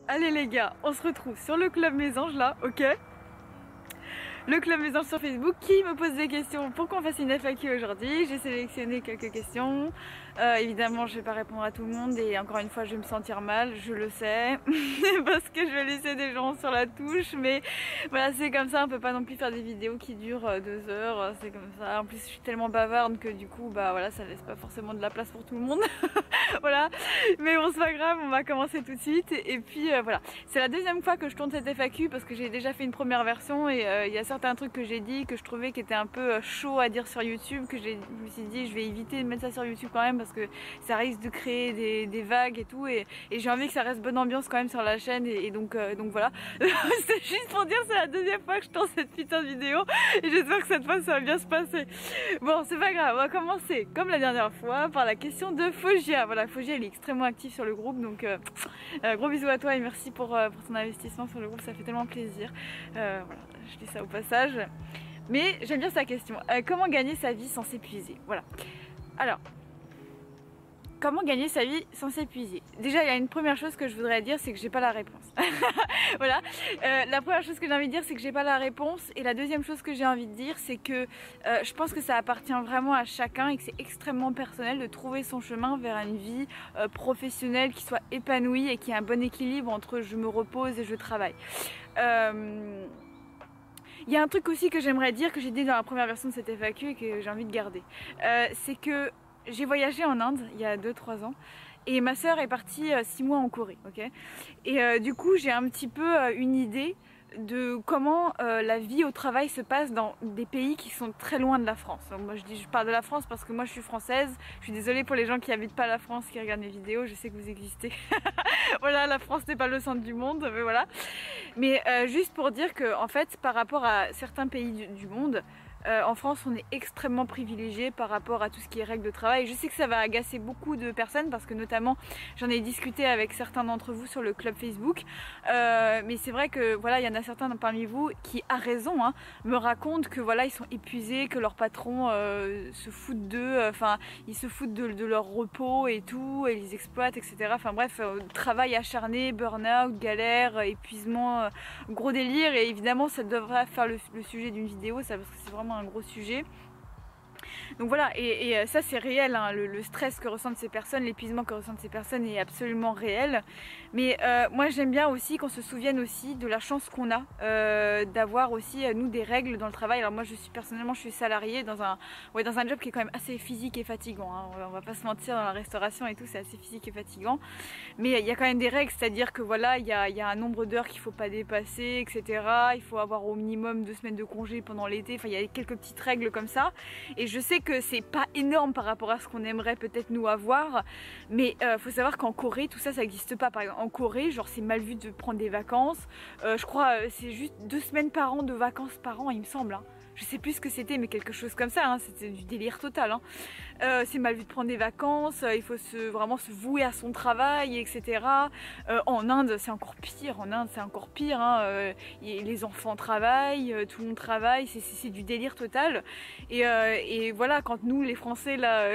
Allez les gars, on se retrouve sur le Club Mésange là, ok? Le Club Mésange sur Facebook qui me pose des questions pour qu'on fasse une FAQ aujourd'hui. J'ai sélectionné quelques questions. Évidemment, je vais pas répondre à tout le monde et encore une fois, je vais me sentir mal, je le sais, parce que je vais laisser des gens sur la touche. Mais voilà, c'est comme ça, on peut pas non plus faire des vidéos qui durent 2 heures, c'est comme ça. En plus, je suis tellement bavarde que du coup, bah voilà, ça laisse pas forcément de la place pour tout le monde. Voilà, mais bon, c'est pas grave, on va commencer tout de suite. Et puis voilà, c'est la deuxième fois que je tourne cette FAQ parce que j'ai déjà fait une première version et il y a certains trucs que j'ai dit que je trouvais qui étaient un peu chaud à dire sur YouTube, que je me suis dit je vais éviter de mettre ça sur YouTube quand même parce que ça risque de créer des vagues et tout, et j'ai envie que ça reste bonne ambiance quand même sur la chaîne, et donc voilà. C'est juste pour dire, c'est la deuxième fois que je tourne cette putain de vidéo et j'espère que cette fois ça va bien se passer. Bon, c'est pas grave, on va commencer comme la dernière fois par la question de Fogia. Voilà, Fogia elle est extrêmement active sur le groupe, donc gros bisous à toi et merci pour ton investissement sur le groupe, ça fait tellement plaisir. Voilà, je dis ça au passage. Mais j'aime bien sa question. Comment gagner sa vie sans s'épuiser? Voilà. Alors, comment gagner sa vie sans s'épuiser? Déjà, il y a une première chose que je voudrais dire, c'est que j'ai pas la réponse. Voilà. La première chose que j'ai envie de dire, c'est que j'ai pas la réponse. Et la deuxième chose que j'ai envie de dire, c'est que je pense que ça appartient vraiment à chacun et que c'est extrêmement personnel de trouver son chemin vers une vie professionnelle qui soit épanouie et qui ait un bon équilibre entre je me repose et je travaille. Il y a un truc aussi que j'aimerais dire, que j'ai dit dans la première version de cette FAQ et que j'ai envie de garder. C'est que j'ai voyagé en Inde il y a 2-3 ans et ma sœur est partie 6 mois en Corée, ok? Et du coup j'ai un petit peu une idée de comment la vie au travail se passe dans des pays qui sont très loin de la France. Donc moi je parle de la France parce que moi je suis française. Je suis désolée pour les gens qui habitent pas la France, qui regardent mes vidéos, je sais que vous existez. Voilà, la France n'est pas le centre du monde, mais voilà. Mais juste pour dire que en fait par rapport à certains pays du monde, en France on est extrêmement privilégié par rapport à tout ce qui est règles de travail. Je sais que ça va agacer beaucoup de personnes parce que notamment j'en ai discuté avec certains d'entre vous sur le club Facebook, mais c'est vrai que voilà, il y en a certains parmi vous qui, à raison, hein, me racontent que voilà, ils sont épuisés, que leur patron se foutent d'eux, enfin ils se foutent de leur repos et tout, et ils exploitent, etc. Enfin bref, travail acharné, burn-out, galère, épuisement, gros délire. Et évidemment ça devrait faire le sujet d'une vidéo, ça, parce que c'est vraiment un gros sujet. Donc voilà, et ça c'est réel, hein, le stress que ressentent ces personnes, l'épuisement que ressentent ces personnes est absolument réel. Mais moi j'aime bien aussi qu'on se souvienne aussi de la chance qu'on a d'avoir aussi nous des règles dans le travail. Alors moi personnellement je suis salariée dans un job qui est quand même assez physique et fatigant, hein. On va pas se mentir, dans la restauration et tout c'est assez physique et fatigant. Mais il y a quand même des règles, c'est-à-dire que voilà, il y a un nombre d'heures qu'il faut pas dépasser, etc. Il faut avoir au minimum 2 semaines de congé pendant l'été, enfin il y a quelques petites règles comme ça. Et je sais que c'est pas énorme par rapport à ce qu'on aimerait peut-être nous avoir, mais faut savoir qu'en Corée tout ça n'existe pas. Par exemple en Corée, genre c'est mal vu de prendre des vacances, je crois c'est juste 2 semaines par an de vacances par an il me semble, hein. Je sais plus ce que c'était, mais quelque chose comme ça, hein. C'était du délire total, hein. C'est mal vu de prendre des vacances, il faut vraiment se vouer à son travail, etc. En Inde c'est encore pire, hein. Les enfants travaillent, tout le monde travaille, c'est du délire total. Et voilà, quand nous les Français là,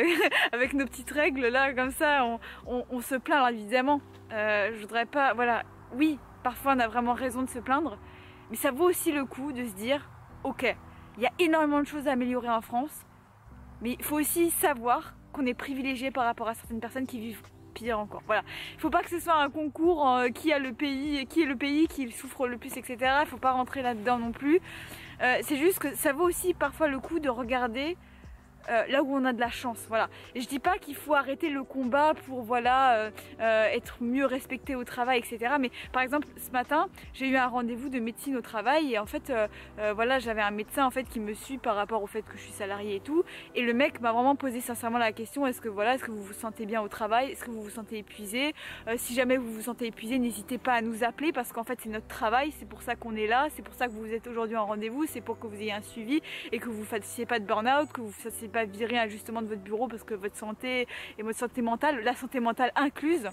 avec nos petites règles là comme ça, on se plaint. Alors évidemment, je voudrais pas, voilà, oui, parfois on a vraiment raison de se plaindre, mais ça vaut aussi le coup de se dire, ok, il y a énormément de choses à améliorer en France, mais il faut aussi savoir qu'on est privilégié par rapport à certaines personnes qui vivent pire encore. Voilà, il faut pas que ce soit un concours qui est le pays qui souffre le plus, etc. Il faut pas rentrer là-dedans non plus. C'est juste que ça vaut aussi parfois le coup de regarder là où on a de la chance, voilà. Et je dis pas qu'il faut arrêter le combat pour voilà être mieux respecté au travail, etc. Mais par exemple ce matin j'ai eu un rendez-vous de médecine au travail et en fait voilà, j'avais un médecin en fait qui me suit par rapport au fait que je suis salariée et tout, et le mec m'a vraiment posé sincèrement la question, est-ce que vous vous sentez bien au travail, est-ce que vous vous sentez épuisé, si jamais vous vous sentez épuisé, n'hésitez pas à nous appeler parce qu'en fait c'est notre travail, c'est pour ça qu'on est là, c'est pour ça que vous êtes aujourd'hui en rendez-vous, c'est pour que vous ayez un suivi et que vous fassiez pas de burn-out, que vous fassiez pas virer injustement de votre bureau parce que votre santé et votre santé mentale, la santé mentale incluse,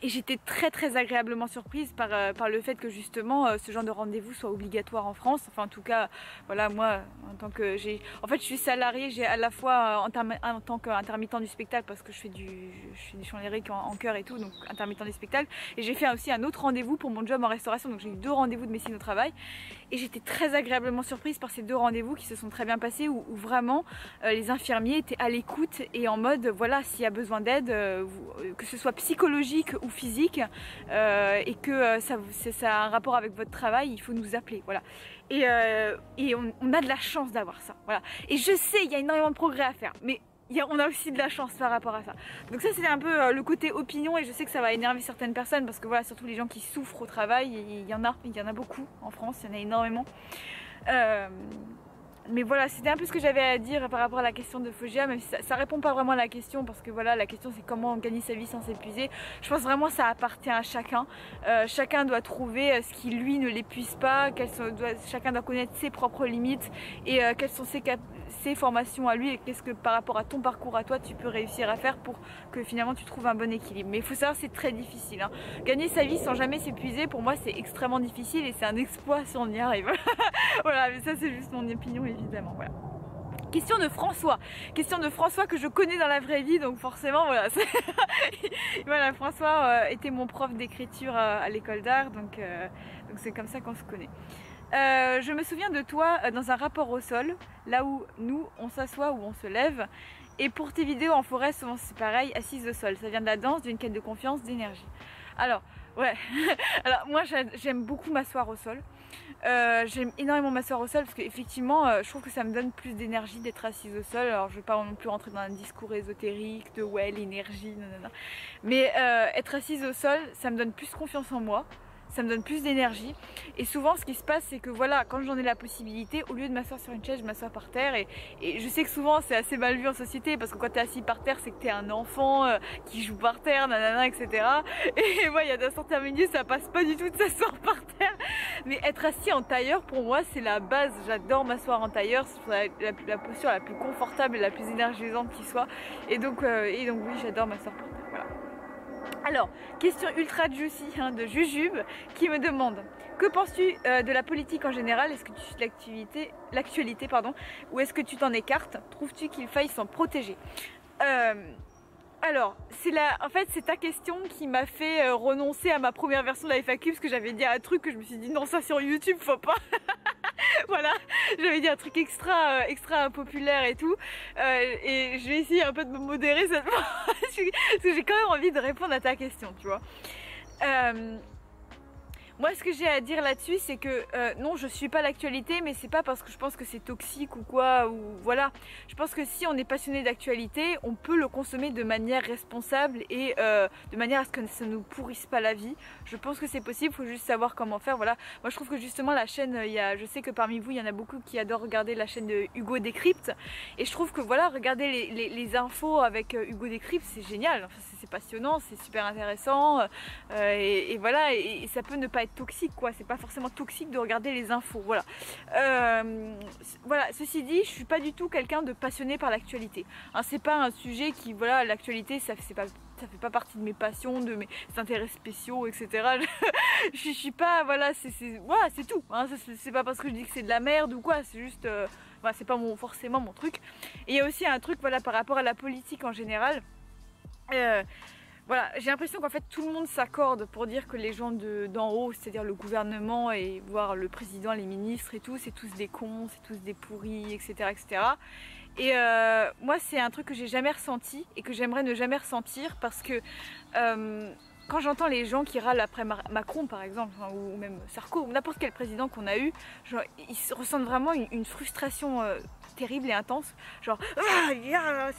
Et j'étais très agréablement surprise par le fait que justement ce genre de rendez-vous soit obligatoire en France. Enfin en tout cas, voilà, moi en tant que en fait je suis salariée, j'ai à la fois en tant qu'intermittent du spectacle parce que je fais du chant lyrique en chœur et tout, donc intermittent du spectacle. Et j'ai fait aussi un autre rendez-vous pour mon job en restauration, donc j'ai eu 2 rendez-vous de médecine au travail. Et j'étais très agréablement surprise par ces 2 rendez-vous qui se sont très bien passés où vraiment les infirmiers étaient à l'écoute et en mode voilà, s'il y a besoin d'aide, que ce soit psychologique ou physique et que ça a un rapport avec votre travail, il faut nous appeler, voilà. Et on a de la chance d'avoir ça, voilà. Et je sais, il y a énormément de progrès à faire, mais on a aussi de la chance par rapport à ça. Donc ça c'était un peu le côté opinion, et je sais que ça va énerver certaines personnes parce que voilà, surtout les gens qui souffrent au travail, il y en a beaucoup en France, il y en a énormément. Mais voilà, c'était un peu ce que j'avais à dire par rapport à la question de Foggia, même si ça répond pas vraiment à la question, parce que voilà, la question c'est comment gagner sa vie sans s'épuiser. Je pense vraiment que ça appartient à chacun. Chacun doit trouver ce qui lui ne l'épuise pas, chacun doit connaître ses propres limites et quelles sont ses formations à lui, et qu'est-ce que par rapport à ton parcours à toi tu peux réussir à faire pour que finalement tu trouves un bon équilibre. Mais il faut savoir, c'est très difficile, hein. Gagner sa vie sans jamais s'épuiser, pour moi c'est extrêmement difficile et c'est un exploit si on y arrive. Voilà, mais ça c'est juste mon opinion évidemment, voilà. Question de François que je connais dans la vraie vie, donc forcément voilà. Voilà, François était mon prof d'écriture à l'école d'art, donc c'est comme ça qu'on se connaît. Je me souviens de toi dans un rapport au sol, là où nous on s'assoit ou on se lève, et pour tes vidéos en forêt souvent c'est pareil, assise au sol. Ça vient de la danse, d'une quête de confiance, d'énergie. Alors ouais, alors moi j'aime beaucoup m'asseoir au sol. J'aime énormément m'asseoir au sol parce qu'effectivement je trouve que ça me donne plus d'énergie d'être assise au sol. Alors je vais pas non plus rentrer dans un discours ésotérique de ouais l'énergie, nanana. Mais être assise au sol, ça me donne plus confiance en moi, ça me donne plus d'énergie. Et souvent ce qui se passe c'est que voilà, quand j'en ai la possibilité, au lieu de m'asseoir sur une chaise, je m'assois par terre. Et je sais que souvent c'est assez mal vu en société, parce que quand t'es assis par terre c'est que t'es un enfant qui joue par terre, nanana, etc. Et moi il y a d'un certain milieu ça passe pas du tout de s'asseoir par terre. Mais être assis en tailleur pour moi c'est la base. J'adore m'asseoir en tailleur, c'est la posture la plus confortable et la plus énergisante qui soit. Et donc oui, j'adore m'asseoir par terre, voilà. Alors, question ultra juicy de Jujube qui me demande: que penses-tu de la politique en général? Est-ce que tu suis l'actualité, ou est-ce que tu t'en écartes? Trouves-tu qu'il faille s'en protéger? Alors, en fait c'est ta question qui m'a fait renoncer à ma première version de la FAQ, parce que j'avais dit un truc que je me suis dit non, ça sur YouTube faut pas. Voilà, j'avais dit un truc extra populaire et tout, et je vais essayer un peu de me modérer cette fois parce que j'ai quand même envie de répondre à ta question, tu vois. Moi ce que j'ai à dire là-dessus c'est que non, je suis pas l'actualité, mais c'est pas parce que je pense que c'est toxique ou quoi, ou voilà. Je pense que si on est passionné d'actualité, on peut le consommer de manière responsable et de manière à ce que ça nous pourrisse pas la vie. Je pense que c'est possible, faut juste savoir comment faire, voilà. Moi je trouve que justement la chaîne, je sais que parmi vous il y en a beaucoup qui adorent regarder la chaîne de Hugo Décrypte, et je trouve que voilà, regarder les infos avec Hugo Décrypte c'est génial, enfin, c'est passionnant, c'est super intéressant, et voilà, et ça peut ne pas être toxique quoi, c'est pas forcément toxique de regarder les infos, voilà. Voilà, ceci dit, je suis pas du tout quelqu'un de passionné par l'actualité, hein, c'est pas un sujet qui, voilà, l'actualité ça fait pas partie de mes passions, de mes intérêts spéciaux, etc. Je suis pas, voilà, voilà, c'est tout, hein, c'est pas parce que je dis que c'est de la merde ou quoi, c'est juste, voilà, c'est pas forcément mon truc. Et il y a aussi un truc, voilà, par rapport à la politique en général. Voilà, j'ai l'impression qu'en fait tout le monde s'accorde pour dire que les gens d'en haut, c'est-à-dire le gouvernement et voire le président, les ministres et tout, c'est tous des cons, c'est tous des pourris, etc. etc. Et moi c'est un truc que j'ai jamais ressenti et que j'aimerais ne jamais ressentir, parce que quand j'entends les gens qui râlent après Macron par exemple, ou même Sarko, ou n'importe quel président qu'on a eu, genre, ils ressentent vraiment une frustration terrible et intense, genre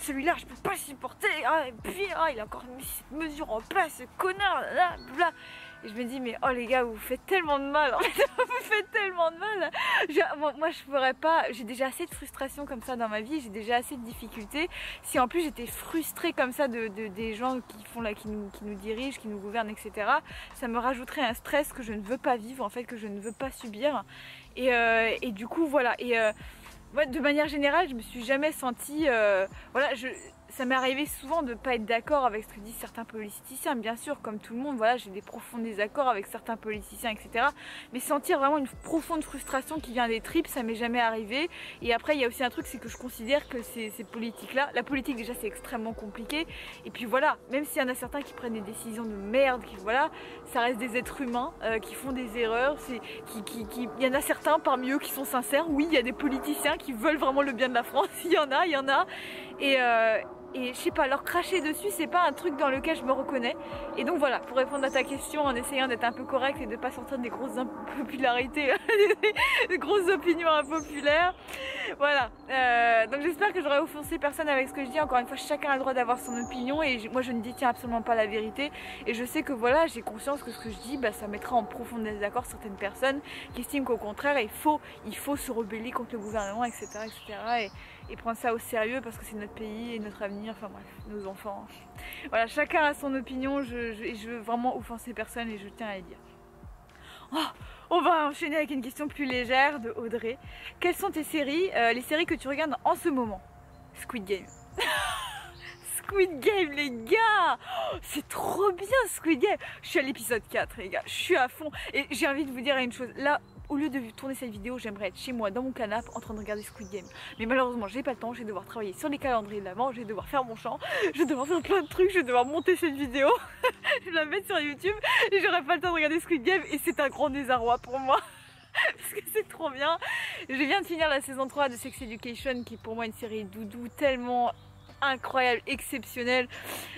celui-là je peux pas supporter, et puis il a encore mis cette mesure en place, ce connard, bla. Et je me dis mais oh les gars, vous faites tellement de mal, en fait, vous faites tellement de mal. Moi je pourrais pas, j'ai déjà assez de frustration comme ça dans ma vie, j'ai déjà assez de difficultés. Si en plus j'étais frustrée comme ça des gens qui nous dirigent, qui nous gouvernent, etc., ça me rajouterait un stress que je ne veux pas vivre, en fait, que je ne veux pas subir. Et du coup voilà, et ouais, de manière générale je me suis jamais sentie, voilà, ça m'est arrivé souvent de ne pas être d'accord avec ce que disent certains politiciens, bien sûr, comme tout le monde, voilà, j'ai des profonds désaccords avec certains politiciens, etc. Mais sentir vraiment une profonde frustration qui vient des tripes, ça m'est jamais arrivé. Et après, il y a aussi un truc, c'est que je considère que ces politiques-là, la politique déjà c'est extrêmement compliqué. Et puis voilà, même s'il y en a certains qui prennent des décisions de merde, voilà, ça reste des êtres humains qui font des erreurs. Il y en a certains parmi eux qui sont sincères. Oui, il y a des politiciens qui veulent vraiment le bien de la France. Il y en a. Et je sais pas, leur cracher dessus, c'est pas un truc dans lequel je me reconnais. Et donc voilà, pour répondre à ta question, en essayant d'être un peu correcte et de pas sortir des grosses impopularités, des grosses opinions impopulaires. Voilà. Donc j'espère que j'aurai offensé personne avec ce que je dis. Encore une fois, chacun a le droit d'avoir son opinion et moi je ne détiens absolument pas la vérité. Et je sais que voilà, j'ai conscience que ce que je dis, bah, ça mettra en profond désaccord certaines personnes qui estiment qu'au contraire, il faut se rebeller contre le gouvernement, etc. etc. Et prendre ça au sérieux parce que c'est notre pays et notre avenir, enfin bref, nos enfants. Voilà, chacun a son opinion, je veux vraiment offenser personne et je tiens à le dire. Oh, on va enchaîner avec une question plus légère de Audrey. Quelles sont tes séries, les séries que tu regardes en ce moment? Squid Game. Squid Game les gars, oh, c'est trop bien Squid Game. Je suis à l'épisode 4 les gars, je suis à fond. Et j'ai envie de vous dire une chose, là au lieu de tourner cette vidéo, j'aimerais être chez moi dans mon canapé en train de regarder Squid Game. Mais malheureusement j'ai pas le temps, je vais devoir travailler sur les calendriers de l'avant, je vais devoir faire mon chant, je vais devoir faire plein de trucs, je vais devoir monter cette vidéo, je vais la mettre sur YouTube et j'aurai pas le temps de regarder Squid Game et c'est un grand désarroi pour moi. Parce que c'est trop bien. Je viens de finir la saison 3 de Sex Education qui est pour moi une série doudou tellement incroyable, exceptionnel.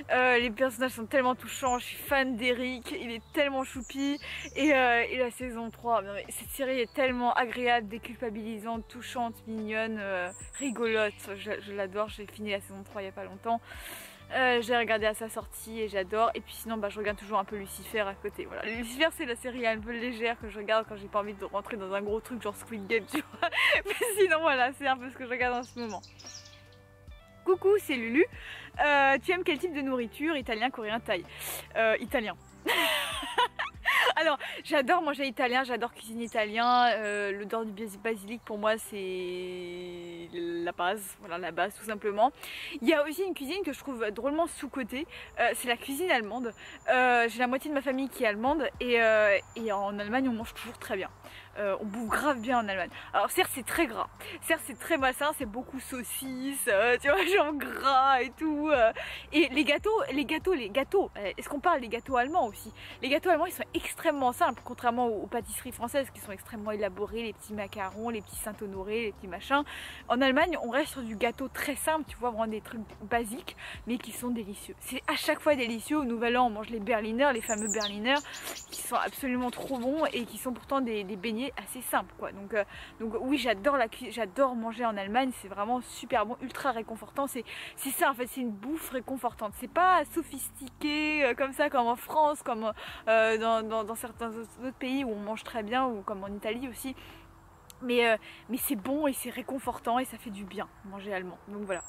Les personnages sont tellement touchants, je suis fan d'Eric, il est tellement choupi et la saison 3, cette série est tellement agréable, déculpabilisante, touchante, mignonne, rigolote, je l'adore. J'ai fini la saison 3 il n'y a pas longtemps. J'ai regardé à sa sortie et j'adore. Et puis sinon bah, je regarde toujours un peu Lucifer à côté. Voilà. Lucifer c'est la série un peu légère que je regarde quand j'ai pas envie de rentrer dans un gros truc genre Squid Game, tu vois. Mais sinon voilà, c'est un peu ce que je regarde en ce moment. Coucou, c'est Lulu. Tu aimes quel type de nourriture? Italien, coréen, thaï? Italien. Alors, j'adore manger italien, j'adore cuisiner italien. L'odeur du basilic pour moi c'est la base, voilà la base tout simplement. Il y a aussi une cuisine que je trouve drôlement sous-cotée, c'est la cuisine allemande. J'ai la moitié de ma famille qui est allemande et en Allemagne on mange toujours très bien. On bouffe grave bien en Allemagne. Alors certes c'est très gras, certes c'est très malsain, c'est beaucoup saucisses, tu vois, genre gras et tout. Et les gâteaux, est-ce qu'on parle des gâteaux allemands aussi? Les gâteaux allemands ils sont extrêmement simples, contrairement aux pâtisseries françaises qui sont extrêmement élaborées, les petits macarons, les petits Saint-Honoré, les petits machins. En Allemagne on reste sur du gâteau très simple, tu vois, vraiment des trucs basiques, mais qui sont délicieux. C'est à chaque fois délicieux. Au Nouvel An on mange les Berliner, les fameux Berliner, qui sont absolument trop bons et qui sont pourtant des beignets assez simple quoi. Donc oui j'adore manger en Allemagne, c'est vraiment super bon, ultra réconfortant, c'est ça en fait, c'est une bouffe réconfortante, c'est pas sophistiqué comme ça comme en France, comme dans certains autres pays où on mange très bien, ou comme en Italie aussi, mais c'est bon et c'est réconfortant et ça fait du bien manger allemand. Donc voilà.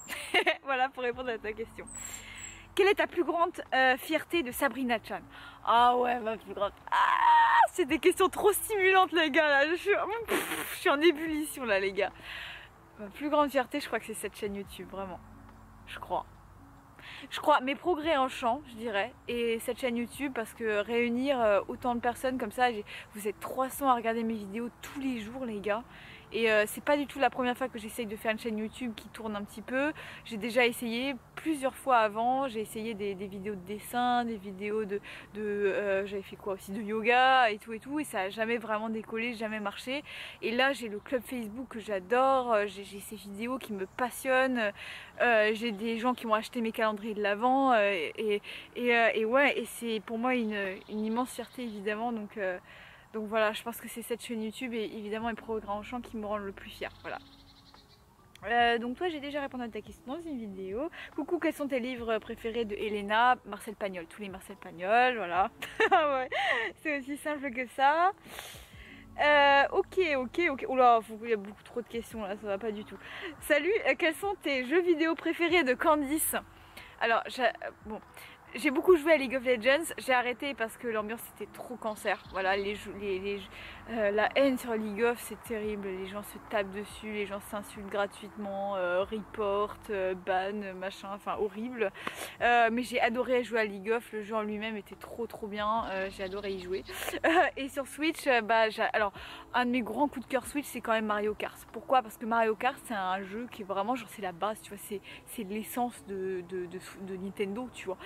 Voilà pour répondre à ta question. Quelle est ta plus grande fierté de Sabrina Chan? Ah ouais, ma plus grande... Ah, c'est des questions trop stimulantes les gars, là. Je suis en ébullition là les gars. Ma plus grande fierté, je crois que c'est cette chaîne YouTube, vraiment. Je crois mes progrès en chant, je dirais, et cette chaîne YouTube, parce que réunir autant de personnes comme ça, vous êtes 300 à regarder mes vidéos tous les jours les gars. Et c'est pas du tout la première fois que j'essaye de faire une chaîne YouTube qui tourne un petit peu. J'ai déjà essayé plusieurs fois avant. J'ai essayé des vidéos de dessin, des vidéos j'avais fait quoi aussi, de yoga et tout, et ça a jamais vraiment décollé, jamais marché. Et là j'ai le club Facebook que j'adore, j'ai ces vidéos qui me passionnent, j'ai des gens qui m'ont acheté mes calendriers de l'Avent, et ouais, et c'est pour moi une immense fierté évidemment. Donc voilà, je pense que c'est cette chaîne YouTube et évidemment les progrès en chant qui me rendent le plus fière. Voilà. Donc toi j'ai déjà répondu à ta question dans une vidéo. Coucou, quels sont tes livres préférés de Elena? Marcel Pagnol, tous les Marcel Pagnol, voilà. Ouais, c'est aussi simple que ça. Ok. Oula, il y a beaucoup trop de questions là, ça va pas du tout. Salut, quels sont tes jeux vidéo préférés de Candice? Alors, bon, j'ai beaucoup joué à League of Legends, j'ai arrêté parce que l'ambiance était trop cancer. Voilà, la haine sur League of, c'est terrible. Les gens se tapent dessus, les gens s'insultent gratuitement, report, ban, machin, enfin horrible. Mais j'ai adoré jouer à League of, le jeu en lui-même était trop bien, j'ai adoré y jouer. Et sur Switch, alors un de mes grands coups de cœur Switch, c'est quand même Mario Kart. Pourquoi? Parce que Mario Kart, c'est un jeu qui est vraiment, genre c'est la base, tu vois, c'est l'essence de Nintendo, tu vois.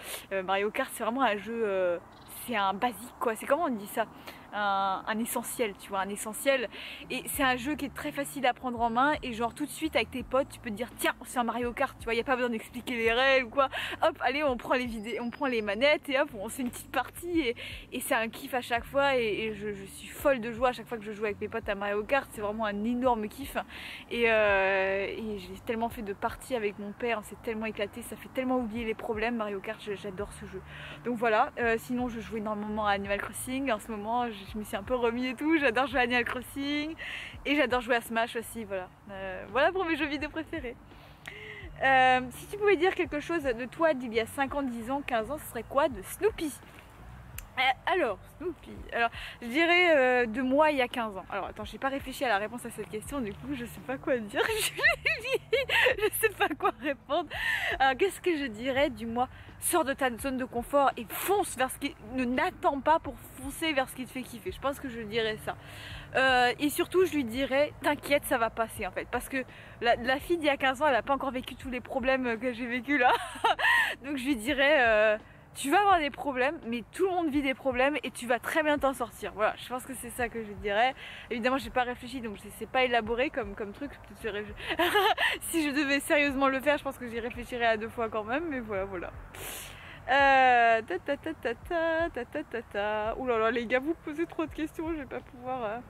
Mario Kart, c'est vraiment un jeu, c'est un basique quoi, c'est comment on dit ça, un essentiel, tu vois, un essentiel. Et c'est un jeu qui est très facile à prendre en main et genre tout de suite avec tes potes, tu peux te dire tiens, c'est un Mario Kart, tu vois, il n'y a pas besoin d'expliquer les règles ou quoi. Hop, allez, on prend les manettes et hop, on fait une petite partie et c'est un kiff à chaque fois et je suis folle de joie à chaque fois que je joue avec mes potes à Mario Kart, c'est vraiment un énorme kiff et j'ai tellement fait de parties avec mon père, on s'est tellement éclaté, ça fait tellement oublier les problèmes. Mario Kart, j'adore ce jeu. Donc voilà, sinon je joue énormément à Animal Crossing en ce moment, je me suis un peu remis et tout, j'adore jouer à Animal Crossing et j'adore jouer à Smash aussi, voilà. Voilà pour mes jeux vidéo préférés. Si tu pouvais dire quelque chose de toi d'il y a 5 ans, 10 ans, 15 ans, ce serait quoi de Snoopy? Alors, Snoopy, alors je dirais de moi il y a 15 ans. Alors attends, j'ai pas réfléchi à la réponse à cette question, du coup je sais pas quoi dire. Je sais pas quoi répondre. Alors qu'est-ce que je dirais du moi? Sors de ta zone de confort et fonce vers ce qui... Ne n'attends pas pour foncer vers ce qui te fait kiffer. Je pense que je dirais ça. Et surtout je lui dirais t'inquiète, ça va passer en fait. Parce que la fille d'il y a 15 ans, elle a pas encore vécu tous les problèmes que j'ai vécu là. Donc je lui dirais... tu vas avoir des problèmes, mais tout le monde vit des problèmes et tu vas très bien t'en sortir. Voilà, je pense que c'est ça que je dirais. Évidemment, j'ai pas réfléchi, donc je sais pas élaboré comme truc. Si je devais sérieusement le faire, je pense que j'y réfléchirais à 2 fois quand même, mais voilà. Ouh là là, les gars, vous posez trop de questions, je vais pas pouvoir.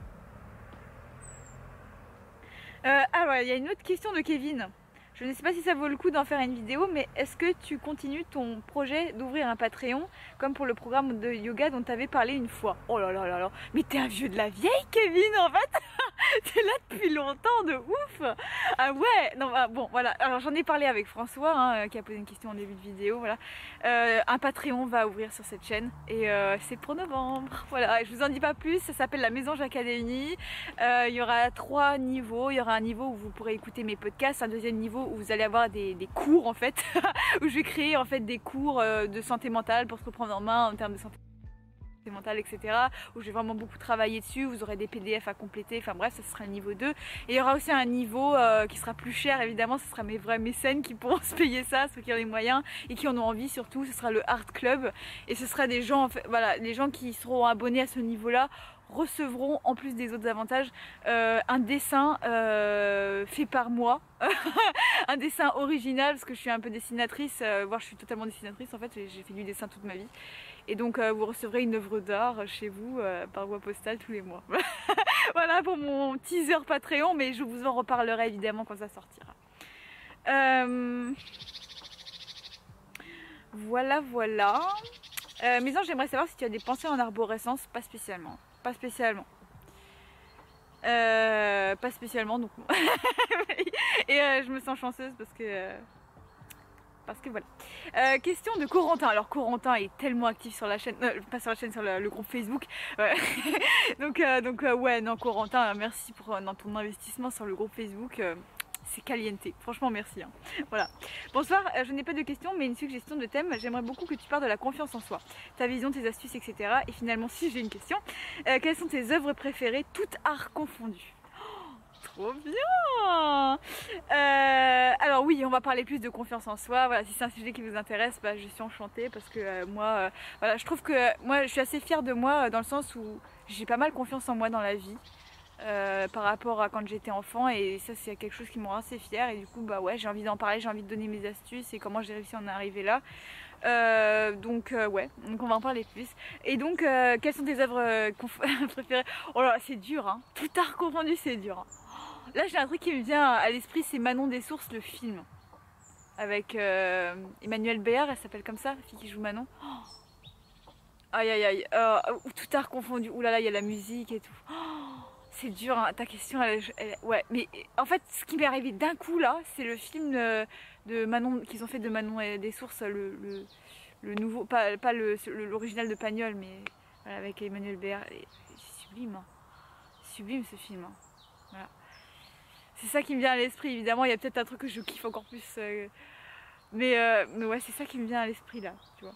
Ah ouais, il y a une autre question de Kevin. Je ne sais pas si ça vaut le coup d'en faire une vidéo, mais est-ce que tu continues ton projet d'ouvrir un Patreon comme pour le programme de yoga dont tu avais parlé une fois? Oh là là là là, mais t'es un vieux de la vieille, Kevin, en fait. T'es là depuis longtemps, de ouf. Ah ouais, non, bah, bon, voilà. Alors j'en ai parlé avec François, hein, qui a posé une question en début de vidéo, voilà. Un Patreon va ouvrir sur cette chaîne et c'est pour novembre. Voilà, je vous en dis pas plus, ça s'appelle la Mésange Academy. Il y aura 3 niveaux. Il y aura un niveau où vous pourrez écouter mes podcasts, un deuxième niveau où vous allez avoir des cours en fait, où je vais créer en fait des cours de santé mentale pour se reprendre en main en termes de santé mentale, etc. Où je vais vraiment beaucoup travailler dessus, vous aurez des PDF à compléter, enfin bref, ça sera le niveau 2. Et il y aura aussi un niveau qui sera plus cher, évidemment, ce sera mes vrais mécènes qui pourront se payer ça, ceux qui ont les moyens et qui en ont envie surtout, ce sera le Art Club. Et ce sera des gens, en fait, voilà, les gens qui seront abonnés à ce niveau-là recevront, en plus des autres avantages, un dessin fait par moi, un dessin original, parce que je suis un peu dessinatrice, voire je suis totalement dessinatrice en fait, j'ai fait du dessin toute ma vie. Et donc vous recevrez une œuvre d'art chez vous par voie postale tous les mois. Voilà pour mon teaser Patreon, mais je vous en reparlerai évidemment quand ça sortira. Voilà. Maison, j'aimerais savoir si tu as des pensées en arborescence. Pas spécialement. Pas spécialement, donc et je me sens chanceuse parce que voilà. Question de Corentin. Alors Corentin est tellement actif sur la chaîne, pas sur la chaîne, sur le groupe Facebook. Donc ouais, non Corentin, merci pour dans ton investissement sur le groupe Facebook. C'est caliente, franchement merci hein. Voilà. Bonsoir, je n'ai pas de questions mais une suggestion de thème. J'aimerais beaucoup que tu parles de la confiance en soi, ta vision, tes astuces, etc. Et finalement si j'ai une question, quelles sont tes œuvres préférées, toutes arts confondus? Trop bien. Alors oui, on va parler plus de confiance en soi. Voilà, si c'est un sujet qui vous intéresse, bah, je suis enchantée parce que moi, voilà, je trouve que moi, je suis assez fière de moi dans le sens où j'ai pas mal confiance en moi dans la vie par rapport à quand j'étais enfant et ça c'est quelque chose qui me rend assez fière et du coup bah ouais, j'ai envie d'en parler, j'ai envie de donner mes astuces et comment j'ai réussi à en arriver là. Ouais, donc on va en parler plus. Et donc quelles sont tes œuvres préférées? Oh là, c'est dur hein, tout art confondu, c'est dur hein. Là j'ai un truc qui me vient à l'esprit, c'est Manon des Sources, le film avec Emmanuelle Béard, elle s'appelle comme ça, la fille qui joue Manon. Aïe aïe aïe, tout art confondu, oulala, il y a la musique et tout. C'est dur hein, ta question, ouais, mais en fait ce qui m'est arrivé d'un coup là, c'est le film de Manon, qu'ils ont fait de Manon des Sources, le le nouveau, pas l'original de Pagnol, mais voilà, avec Emmanuel Béard. C'est sublime, hein. Sublime ce film, hein. Voilà. C'est ça qui me vient à l'esprit. Évidemment, il y a peut-être un truc que je kiffe encore plus, mais ouais, c'est ça qui me vient à l'esprit là, tu vois.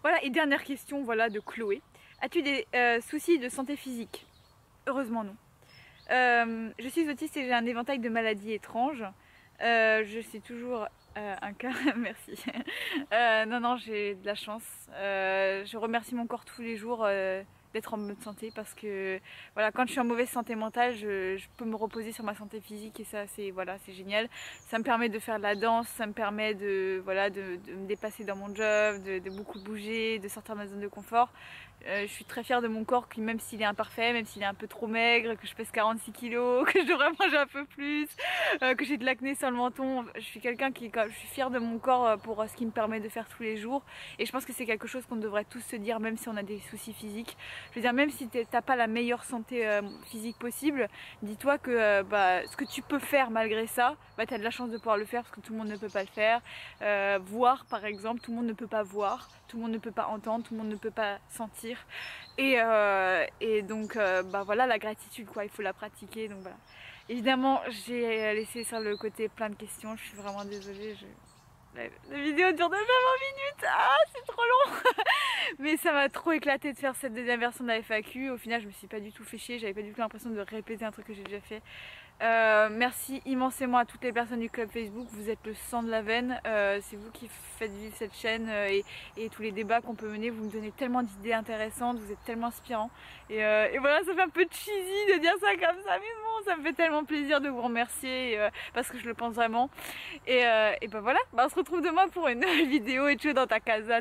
Voilà, et dernière question, voilà, de Chloé. As-tu des soucis de santé physique? Heureusement non. Je suis autiste et j'ai un éventail de maladies étranges. Je suis toujours un cas, merci. Non, j'ai de la chance. Je remercie mon corps tous les jours d'être en bonne santé parce que voilà, quand je suis en mauvaise santé mentale, je peux me reposer sur ma santé physique et ça c'est voilà, c'est génial. Ça me permet de faire de la danse, ça me permet de, voilà, de me dépasser dans mon job, de beaucoup bouger, de sortir de ma zone de confort. Je suis très fière de mon corps qui, même s'il est imparfait, même s'il est un peu trop maigre, que je pèse 46 kilos, que je devrais manger un peu plus, que j'ai de l'acné sur le menton. Je suis quelqu'un qui, je suis fière de mon corps pour ce qu'il me permet de faire tous les jours. Et je pense que c'est quelque chose qu'on devrait tous se dire, même si on a des soucis physiques. Je veux dire, même si t'as pas la meilleure santé physique possible, dis-toi que ce que tu peux faire malgré ça, tu as de la chance de pouvoir le faire parce que tout le monde ne peut pas le faire. Voir par exemple, tout le monde ne peut pas voir, tout le monde ne peut pas entendre, tout le monde ne peut pas sentir. Et donc voilà, la gratitude quoi, il faut la pratiquer. Donc voilà. Évidemment j'ai laissé sur le côté plein de questions, je suis vraiment désolée. La vidéo dure déjà 20 minutes, ah c'est trop long. Mais ça m'a trop éclaté de faire cette deuxième version de la FAQ. Au final je me suis pas du tout fait chier, j'avais pas du tout l'impression de répéter un truc que j'ai déjà fait. Merci immensément à toutes les personnes du club Facebook, vous êtes le sang de la veine, c'est vous qui faites vivre cette chaîne et tous les débats qu'on peut mener, vous me donnez tellement d'idées intéressantes, vous êtes tellement inspirants et voilà, ça fait un peu cheesy de dire ça comme ça, mais bon, ça me fait tellement plaisir de vous remercier parce que je le pense vraiment et ben voilà, on se retrouve demain pour une nouvelle vidéo et ciao dans ta casa.